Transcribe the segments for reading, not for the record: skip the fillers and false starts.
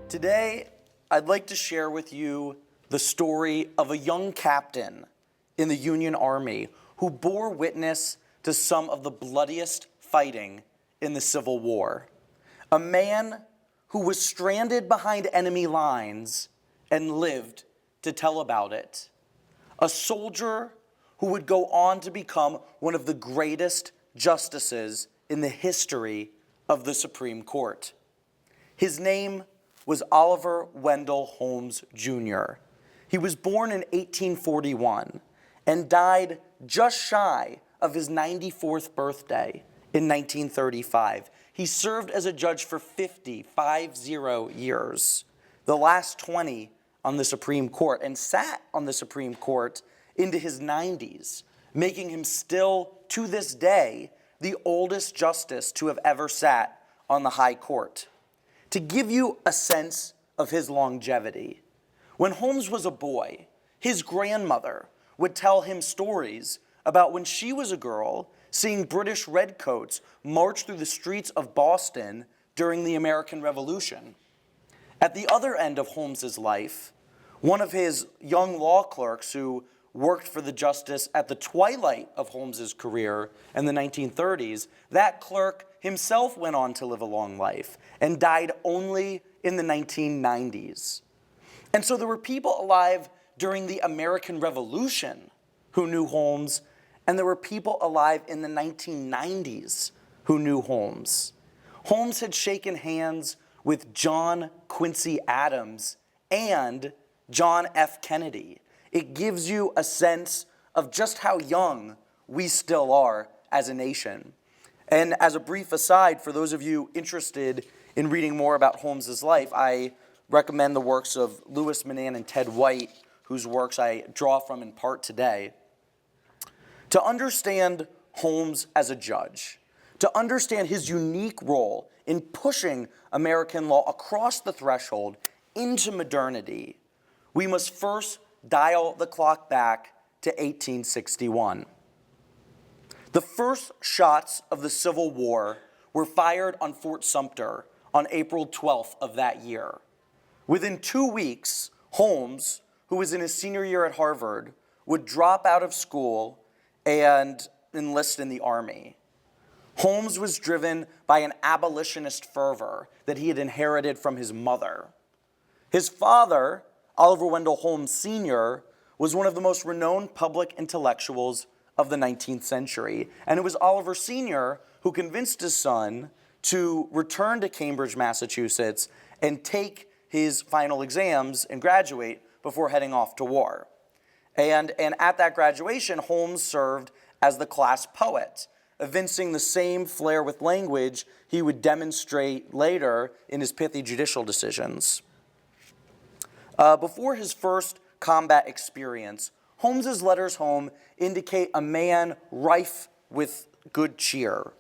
Today, I'd like to share with you the story of a young captain in the Union Army who bore witness to some of the bloodiest fighting in the Civil War. A man who was stranded behind enemy lines and lived to tell about it. A soldier who would go on to become one of the greatest justices in the history of the Supreme Court. His name was Oliver Wendell Holmes Jr. He was born in 1841 and died just shy of his 94th birthday in 1935. He served as a judge for 50 years, the last 20 on the Supreme Court, and sat on the Supreme Court into his 90s, making him still, to this day, the oldest justice to have ever sat on the high court. To give you a sense of his longevity, when Holmes was a boy, his grandmother would tell him stories about when she was a girl seeing British redcoats march through the streets of Boston during the American Revolution. At the other end of Holmes's life, one of his young law clerks who worked for the justice at the twilight of Holmes's career in the 1930s, that clerk himself went on to live a long life and died only in the 1990s. And so there were people alive during the American Revolution who knew Holmes, and there were people alive in the 1990s who knew Holmes. Holmes had shaken hands with John Quincy Adams and John F. Kennedy. It gives you a sense of just how young we still are as a nation. And as a brief aside, for those of you interested in reading more about Holmes's life, I recommend the works of Louis Mannan and Ted White, whose works I draw from in part today. To understand Holmes as a judge, to understand his unique role in pushing American law across the threshold into modernity, we must first dial the clock back to 1861. The first shots of the Civil War were fired on Fort Sumter on April 12th of that year. Within 2 weeks, Holmes, who was in his senior year at Harvard, would drop out of school and enlist in the Army. Holmes was driven by an abolitionist fervor that he had inherited from his mother. His father, Oliver Wendell Holmes Sr., was one of the most renowned public intellectuals of the 19th century. And it was Oliver Sr. who convinced his son to return to Cambridge, Massachusetts, and take his final exams and graduate before heading off to war. And at that graduation, Holmes served as the class poet, evincing the same flair with language he would demonstrate later in his pithy judicial decisions. Before his first combat experience, Holmes's letters home indicate a man rife with good cheer.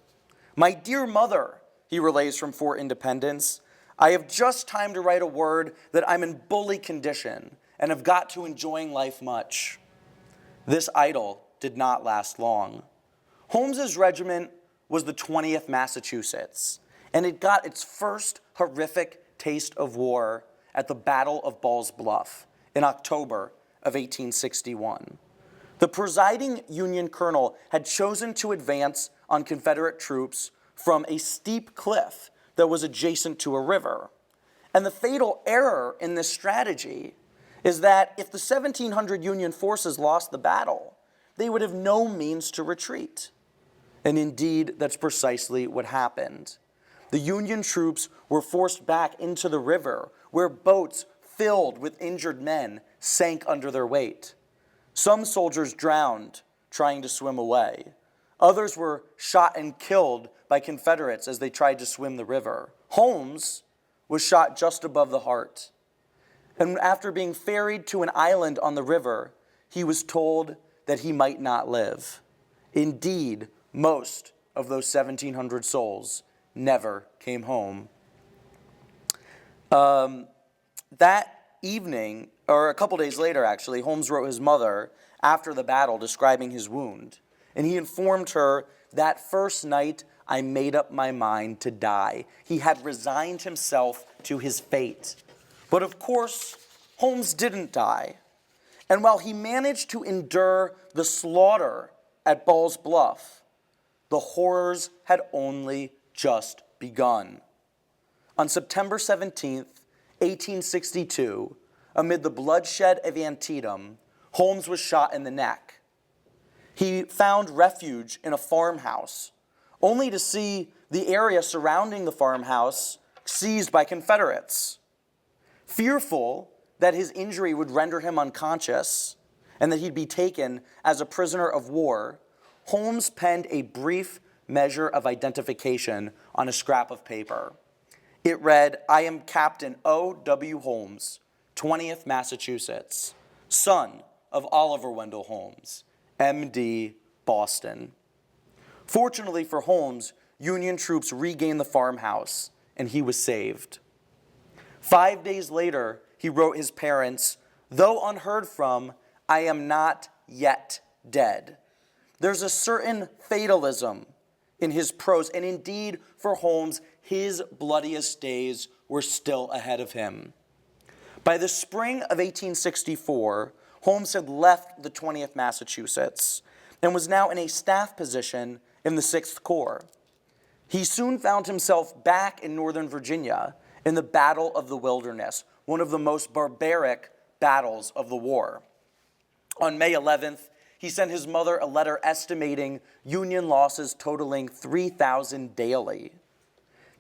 "My dear mother," he relays from Fort Independence, "I have just time to write a word that I'm in bully condition and have got to enjoying life much." This idyll did not last long. Holmes's regiment was the 20th Massachusetts, and it got its first horrific taste of war at the Battle of Ball's Bluff in October of 1861. The presiding Union colonel had chosen to advance on Confederate troops from a steep cliff that was adjacent to a river. And the fatal error in this strategy is that if the 1,700 Union forces lost the battle, they would have no means to retreat. And indeed, that's precisely what happened. The Union troops were forced back into the river, where boats filled with injured men sank under their weight. Some soldiers drowned trying to swim away. Others were shot and killed by Confederates as they tried to swim the river. Holmes was shot just above the heart. And after being ferried to an island on the river, he was told that he might not live. Indeed, most of those 1,700 souls never came home. That evening, or a couple days later actually, Holmes wrote his mother after the battle describing his wound. And he informed her, "That first night I made up my mind to die." He had resigned himself to his fate. But of course, Holmes didn't die. And while he managed to endure the slaughter at Ball's Bluff, the horrors had only just begun. On September 17th, 1862, amid the bloodshed of Antietam, Holmes was shot in the neck. He found refuge in a farmhouse, only to see the area surrounding the farmhouse seized by Confederates. Fearful that his injury would render him unconscious and that he'd be taken as a prisoner of war, Holmes penned a brief measure of identification on a scrap of paper. It read, "I am Captain O.W. Holmes, 20th Massachusetts, son of Oliver Wendell Holmes, M.D., Boston." Fortunately for Holmes, Union troops regained the farmhouse, and he was saved. 5 days later, he wrote his parents, "Though unheard from, I am not yet dead." There's a certain fatalism in his prose, and indeed, for Holmes, his bloodiest days were still ahead of him. By the spring of 1864, Holmes had left the 20th Massachusetts and was now in a staff position in the 6th Corps. He soon found himself back in Northern Virginia in the Battle of the Wilderness, one of the most barbaric battles of the war. On May 11th, he sent his mother a letter estimating Union losses totaling 3,000 daily.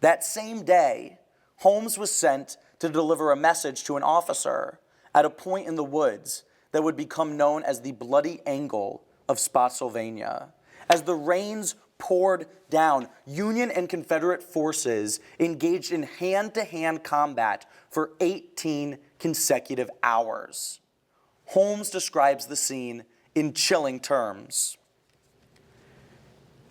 That same day, Holmes was sent to deliver a message to an officer at a point in the woods that would become known as the Bloody Angle of Spotsylvania. As the rains poured down, Union and Confederate forces engaged in hand-to-hand combat for 18 consecutive hours. Holmes describes the scene in chilling terms.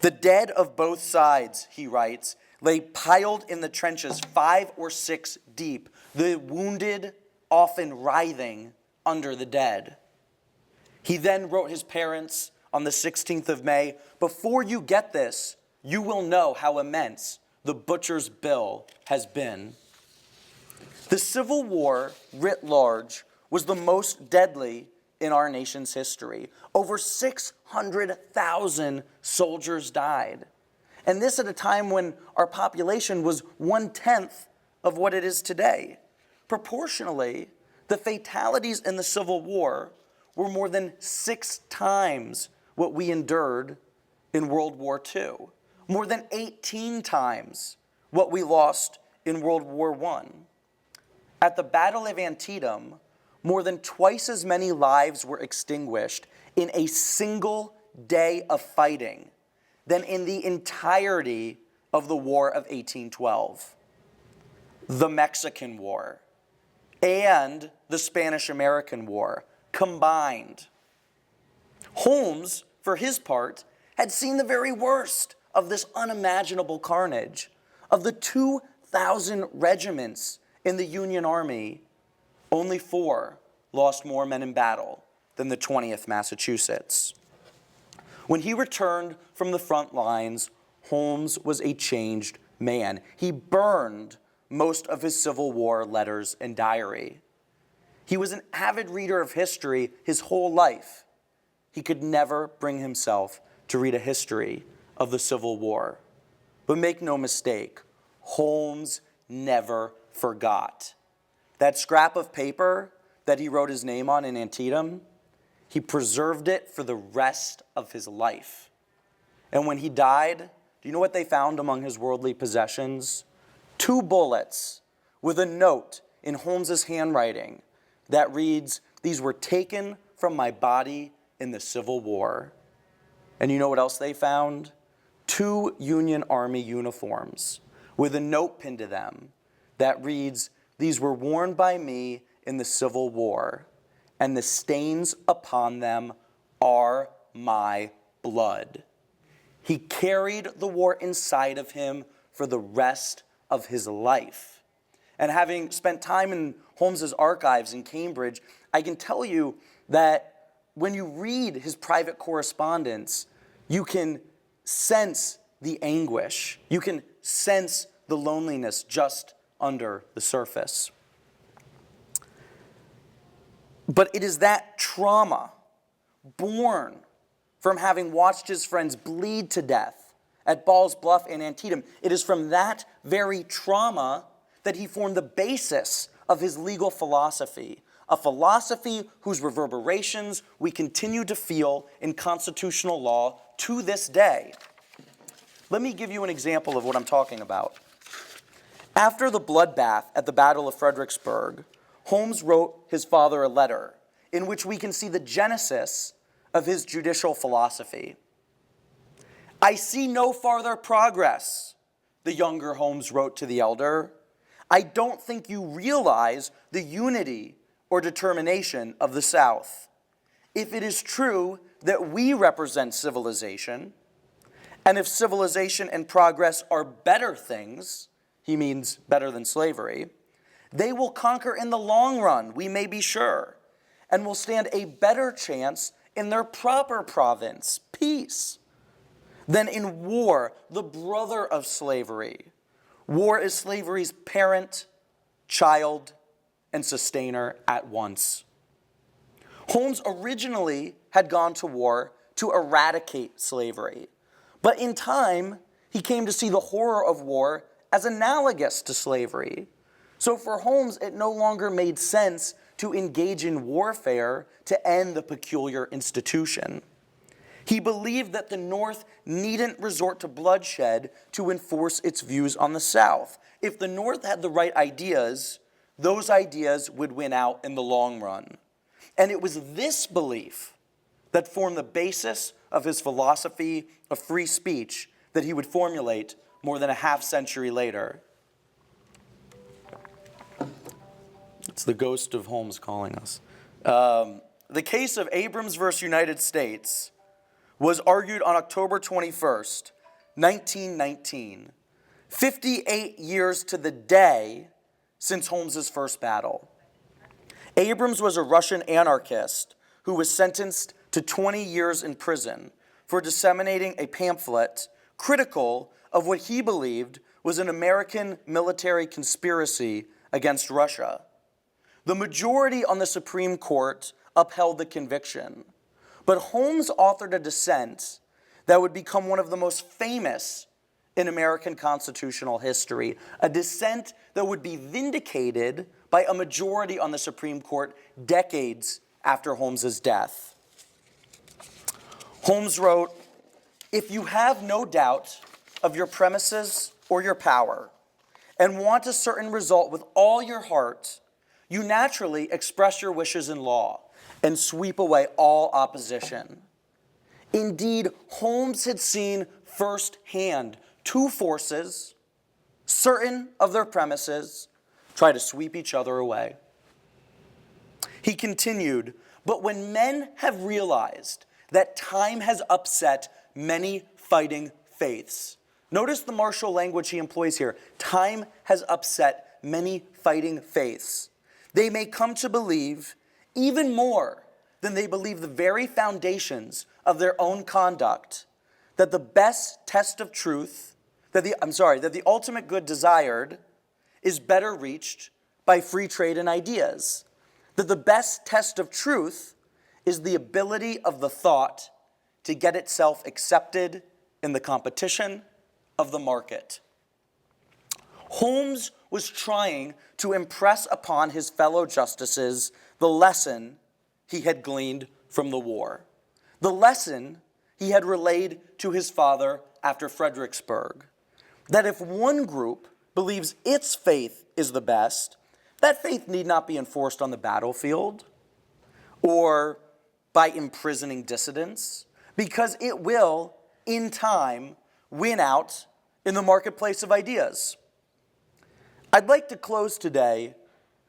"The dead of both sides," he writes, "lay piled in the trenches 5 or 6 deep, the wounded often writhing under the dead." He then wrote his parents on the 16th of May, "Before you get this, you will know how immense the butcher's bill has been." The Civil War, writ large, was the most deadly in our nation's history. Over 600,000 soldiers died. And this at a time when our population was 1/10 of what it is today. Proportionally, the fatalities in the Civil War were more than 6 times what we endured in World War II, more than 18 times what we lost in World War I. At the Battle of Antietam, more than twice as many lives were extinguished in a single day of fighting than in the entirety of the War of 1812. The Mexican War and the Spanish-American War combined. Holmes, for his part, had seen the very worst of this unimaginable carnage. Of the 2,000 regiments in the Union Army, only 4 lost more men in battle than the 20th Massachusetts. When he returned from the front lines, Holmes was a changed man. He burned most of his Civil War letters and diary. He was an avid reader of history his whole life. He could never bring himself to read a history of the Civil War. But make no mistake, Holmes never forgot. That scrap of paper that he wrote his name on in Antietam, he preserved it for the rest of his life. And when he died, do you know what they found among his worldly possessions? 2 bullets with a note in Holmes's handwriting that reads, "These were taken from my body in the Civil War." And you know what else they found? 2 Union Army uniforms with a note pinned to them that reads, "These were worn by me in the Civil War, and the stains upon them are my blood." He carried the war inside of him for the rest of his life. And having spent time in Holmes's archives in Cambridge, I can tell you that when you read his private correspondence, you can sense the anguish. You can sense the loneliness just under the surface. But it is that trauma, born from having watched his friends bleed to death at Ball's Bluff and Antietam, it is from that very trauma that he formed the basis of his legal philosophy, a philosophy whose reverberations we continue to feel in constitutional law to this day. Let me give you an example of what I'm talking about. After the bloodbath at the Battle of Fredericksburg, Holmes wrote his father a letter in which we can see the genesis of his judicial philosophy. "I see no farther progress," the younger Holmes wrote to the elder. "I don't think you realize the unity or determination of the South. If it is true that we represent civilization, and if civilization and progress are better things," he means better than slavery, "they will conquer in the long run, we may be sure, and will stand a better chance in their proper province, peace, than in war, the brother of slavery. War is slavery's parent, child, and sustainer at once." Holmes originally had gone to war to eradicate slavery, but in time, he came to see the horror of war as analogous to slavery. So for Holmes, it no longer made sense to engage in warfare to end the peculiar institution. He believed that the North needn't resort to bloodshed to enforce its views on the South. If the North had the right ideas, those ideas would win out in the long run. And it was this belief that formed the basis of his philosophy of free speech that he would formulate more than a half century later. It's the ghost of Holmes calling us. The case of Abrams versus United States was argued on October 21st, 1919, 58 years to the day since Holmes's first battle. Abrams was a Russian anarchist who was sentenced to 20 years in prison for disseminating a pamphlet critical of what he believed was an American military conspiracy against Russia. The majority on the Supreme Court upheld the conviction, but Holmes authored a dissent that would become one of the most famous in American constitutional history, a dissent that would be vindicated by a majority on the Supreme Court decades after Holmes's death. Holmes wrote, "If you have no doubt of your premises or your power and want a certain result with all your heart, you naturally express your wishes in law and sweep away all opposition." Indeed, Holmes had seen firsthand two forces, certain of their premises, try to sweep each other away. He continued, "But when men have realized that time has upset many fighting faiths," notice the martial language he employs here, time has upset many fighting faiths, "they may come to believe even more than they believe the very foundations of their own conduct, that the best test of truth, that the ultimate good desired is better reached by free trade in ideas, that the best test of truth is the ability of the thought to get itself accepted in the competition of the market." Holmes was trying to impress upon his fellow justices the lesson he had gleaned from the war, the lesson he had relayed to his father after Fredericksburg, that if one group believes its faith is the best, that faith need not be enforced on the battlefield or by imprisoning dissidents, because it will, in time, win out in the marketplace of ideas. I'd like to close today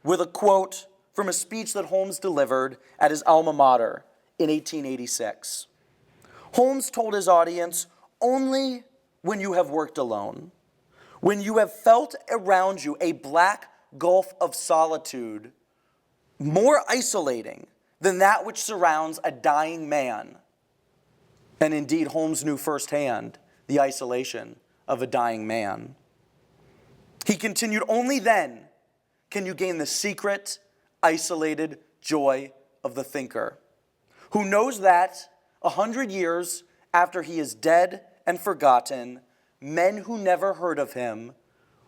with a quote from a speech that Holmes delivered at his alma mater in 1886. Holmes told his audience, "Only when you have worked alone, when you have felt around you a black gulf of solitude, more isolating than that which surrounds a dying man. And indeed, Holmes knew firsthand the isolation of a dying man. He continued, only then can you gain the secret, isolated joy of the thinker, who knows that 100 years after he is dead and forgotten, men who never heard of him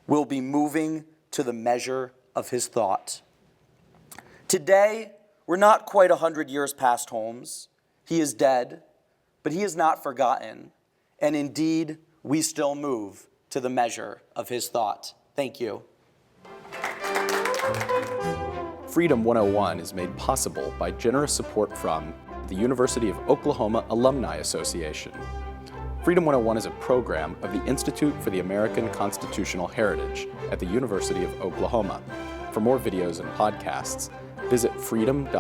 will be moving to the measure of his thought. Today, we're not quite 100 years past Holmes. He is dead, but he is not forgotten. And indeed, we still move to the measure of his thought. Thank you. Freedom 101 is made possible by generous support from the University of Oklahoma Alumni Association. Freedom 101 is a program of the Institute for the American Constitutional Heritage at the University of Oklahoma. For more videos and podcasts, visit freedom.ou.edu.